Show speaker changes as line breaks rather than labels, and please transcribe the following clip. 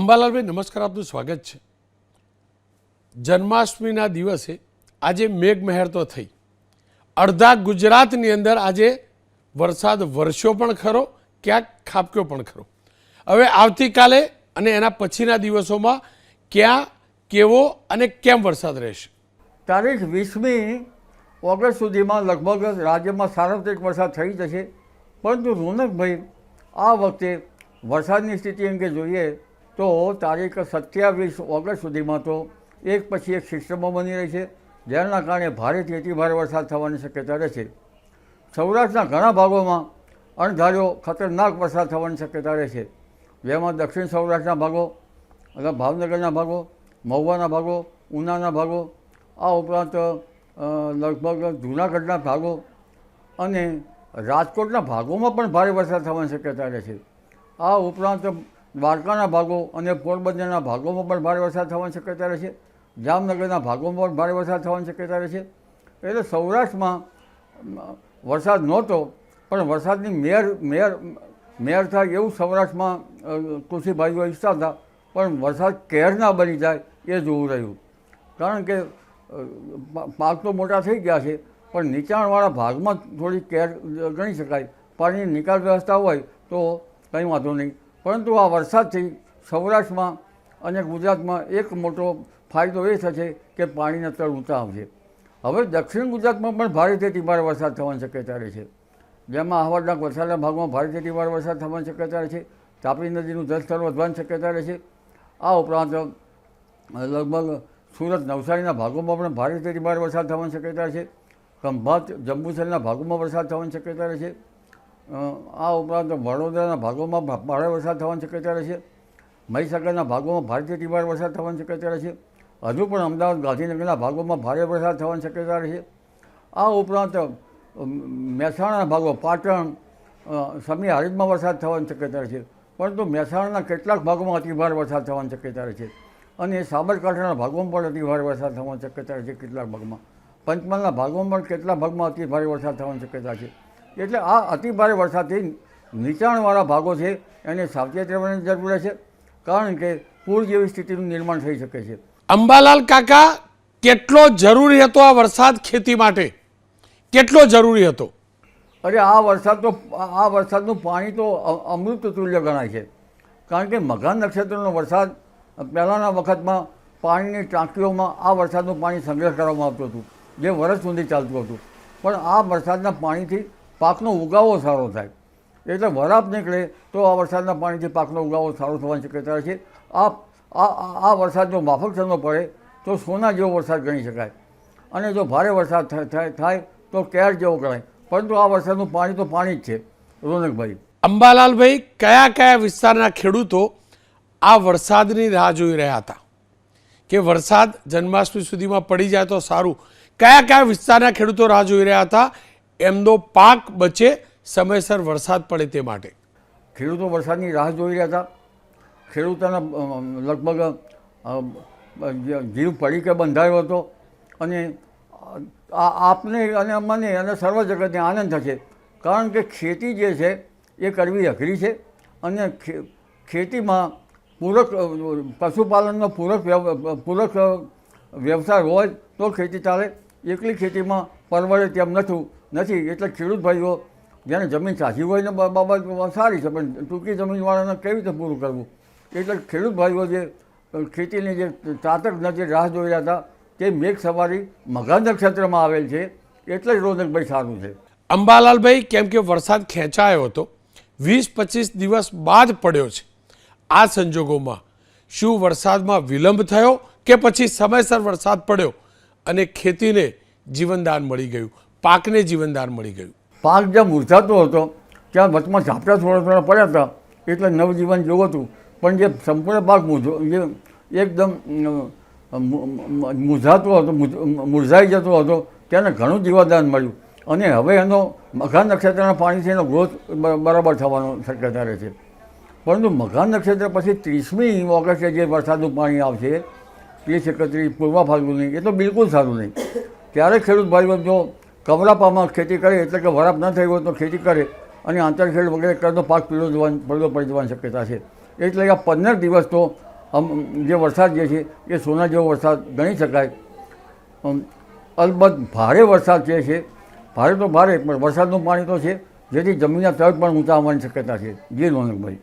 અંબાલાલભાઈ નમસ્કાર, આપનું સ્વાગત છે. જન્માષ્ટમીના દિવસે આજે મેઘમહેર તો થઈ, અડધા ગુજરાતની અંદર આજે વરસાદ વરસ્યો પણ ખરો, ક્યાંક ખાબક્યો પણ ખરો. હવે આવતીકાલે અને એના પછીના દિવસોમાં ક્યાં, કેવો અને કેમ વરસાદ રહેશે?
તારીખ 20મી ઓગસ્ટ સુધીમાં લગભગ રાજ્યમાં સાર્વત્રિક વરસાદ થઈ જશે. પરંતુ રોનકભાઈ, આ વખતે વરસાદની સ્થિતિ અંગે જોઈએ તો તારીખ 27 ઓગસ્ટ સુધીમાં તો એક પછી એક સિસ્ટમો બની રહી છે, જેના કારણે ભારેથી અતિભારે વરસાદ થવાની શક્યતા રહે છે. સૌરાષ્ટ્રના ઘણા ભાગોમાં અણધાર્યો ખતરનાક વરસાદ થવાની શક્યતા રહે છે, જેમાં દક્ષિણ સૌરાષ્ટ્રના ભાગો અને ભાવનગરના ભાગો, મહુવાના ભાગો, ઉનાના ભાગો, આ ઉપરાંત લગભગ જૂનાગઢના ભાગો અને રાજકોટના ભાગોમાં પણ ભારે વરસાદ થવાની શક્યતા રહે છે. આ ઉપરાંત દ્વારકાના ભાગો અને પોરબંદરના ભાગોમાં પણ ભારે વરસાદ થવાની શક્યતા રહે છે. જામનગરના ભાગોમાં પણ ભારે વરસાદ થવાની શક્યતા રહે છે. એટલે સૌરાષ્ટ્રમાં વરસાદ નહોતો, પણ વરસાદની મેર થાય એવું સૌરાષ્ટ્રમાં કૃષિ ભાઈઓ ઈચ્છતા હતા, પણ વરસાદ કેર ના બની જાય એ જોવું રહ્યું. કારણ કે પાક તો મોટા થઈ ગયા છે, પણ નીચાણવાળા ભાગમાં થોડી કેર ગણી શકાય. પાણીની નિકાલ વ્યવસ્થા હોય તો કંઈ વાંધો નહીં. પરંતુ આ વરસાદથી સૌરાષ્ટ્રમાં અને ગુજરાતમાં એક મોટો ફાયદો એ થશે કે પાણીના તળ ઊંચા આવશે. હવે દક્ષિણ ગુજરાતમાં પણ ભારેથી અતિભારે વરસાદ થવાની શક્યતા રહે છે, જેમાં આહવાડના વરસાદના ભાગમાં ભારેથી અતિભારે વરસાદ થવાની શક્યતા રહે છે. તાપી નદીનું જળસ્તર વધવાની શક્યતા રહે છે. આ ઉપરાંત લગભગ સુરત, નવસારીના ભાગોમાં પણ ભારેથી અતિભારે વરસાદ થવાની શક્યતા રહે છે. ખંભાત, જંબુસરના ભાગોમાં વરસાદ થવાની શક્યતા રહે છે. આ ઉપરાંત વડોદરાના ભાગોમાં ભારે વરસાદ થવાની શક્યતા રહે છે. મહીસાગરના ભાગોમાં ભારેથી અતિભારે વરસાદ થવાની શક્યતા રહે છે. હજુ પણ અમદાવાદ, ગાંધીનગરના ભાગોમાં ભારે વરસાદ થવાની શક્યતા રહે છે. આ ઉપરાંત મહેસાણાના ભાગો, પાટણ, સમી હારીજમાં વરસાદ થવાની શક્યતા રહે છે. પરંતુ મહેસાણાના કેટલાક ભાગોમાં અતિભારે વરસાદ થવાની શક્યતા રહે છે. અને સાબરકાંઠાના ભાગોમાં પણ અતિભારે વરસાદ થવાની શક્યતા રહે છે કેટલાક ભાગમાં. પંચમહાલના ભાગોમાં પણ કેટલાક ભાગમાં અતિભારે વરસાદ થવાની શક્યતા છે. એટલે આ અતિભારે વરસાદથી નીચાણવાળા ભાગો છે એને સાવચેત રહેવાની જરૂર છે, કારણ કે પૂર જેવી સ્થિતિનું નિર્માણ થઈ શકે છે.
અંબાલાલ કાકા, કેટલો જરૂરી હતો આ વરસાદ ખેતી માટે? કેટલો જરૂરી હતો?
અરે આ વરસાદનું પાણી તો અમૃત તુલ્ય ગણાય છે. કારણ કે મઘા નક્ષત્રનો વરસાદ પહેલાંના વખતમાં પાણીની ટાંકીઓમાં આ વરસાદનું પાણી સંગ્રહ કરવામાં આવતું હતું, જે વર્ષ સુધી ચાલતું હતું. પણ આ વરસાદના પાણીથી પાકનો ઉગાવો સારો થાય, એટલે વરાપ નીકળે તો આ વરસાદના પાણીથી પાકનો ઉગાવો સારો થવાની શક્યતા રહે છે. આ વરસાદ જો માફકસરનો પડે તો સોના જેવો વરસાદ ગણી શકાય, અને જો ભારે વરસાદ થાય તો કેર જેવો ગણાય. પરંતુ આ વરસાદનું પાણી તો પાણી જ છે. રોનકભાઈ,
અંબાલાલભાઈ, કયા કયા વિસ્તારના ખેડૂતો આ વરસાદની રાહ જોઈ રહ્યા હતા કે વરસાદ જન્માષ્ટમી સુધીમાં પડી જાય તો સારું? કયા કયા વિસ્તારના ખેડૂતો રાહ જોઈ રહ્યા હતા એમનો પાક બચે, સમયસર વરસાદ પડે તે માટે?
ખેડૂતો વરસાદની રાહ જોઈ રહ્યા હતા. ખેડૂતોના લગભગ જીવ પડી કે બંધાયો હતો. અને આપને અને મને અને સર્વ જગતને આનંદ થશે, કારણ કે ખેતી જે છે એ કરવી અઘરી છે. અને ખેતીમાં પશુપાલનનો પૂરક વ્યવસાય હોય તો ખેતી ચાલે. એકલી ખેતીમાં પરવડે તેમ નથી. એટલે ખેડૂત ભાઈઓ, જેને જમીન સાચી હોય ને બાબત સારી છે, પણ ટૂંકી જમીનવાળાને કેવી રીતે પૂરું કરવું? એટલે ખેડૂત ભાઈઓ જે ખેતીની જે ચાતક નજરે રાહ જોઈ રહ્યા હતા, તે મેઘ સવારી મઘા નક્ષત્રમાં આવેલ છે. એટલે જ રોનકભાઈ સારું છે.
અંબાલાલભાઈ, કેમ કે વરસાદ ખેંચાયો હતો, 20-25 દિવસ બાદ પડ્યો છે, આ સંજોગોમાં શું વરસાદમાં વિલંબ થયો કે પછી સમયસર વરસાદ પડ્યો અને ખેતીને જીવનદાન મળી ગયું, પાકને જીવનદાન મળી ગયું?
પાક જ્યાં મુરઝાતો હતો ત્યાં વચમાં ઝાપટા થોડા પડ્યા હતા, એટલે નવજીવન જેવું હતું. પણ જે સંપૂર્ણ પાક જે એકદમ મુરઝાઈ જતો હતો તેને ઘણું જીવનદાન મળ્યું. અને હવે એનો મઘા નક્ષત્રના પાણીથી એનો ગ્રોથ બરાબર થવાનો શક્યતા રહે છે. પરંતુ મઘા નક્ષત્ર પછી 30મી ઓગસ્ટે જે વરસાદનું પાણી આવશે, 30-31 પૂર્વ ફાલ્ગુની, એ તો બિલકુલ સારું નહીં. ત્યારે ખેડૂત ભાઈઓ જો કવરાપામાં ખેતી કરે, એટલે કે વરાપ ન થઈ હોય તો ખેતી કરે, અને આંતરખેડ વગેરે કરતો પાક પીળો પડી જવાની શક્યતા છે. એટલે આ 15 દિવસ તો જે વરસાદ જે છે એ સોના જેવો વરસાદ ગણી શકાય. અલબત્ત ભારે વરસાદ જે છે, ભારે તો ભારે, પણ વરસાદનું પાણી તો છે, જેથી જમીનના તળ પણ ઊંચા આવવાની શક્યતા છે. જી રોનકભાઈ.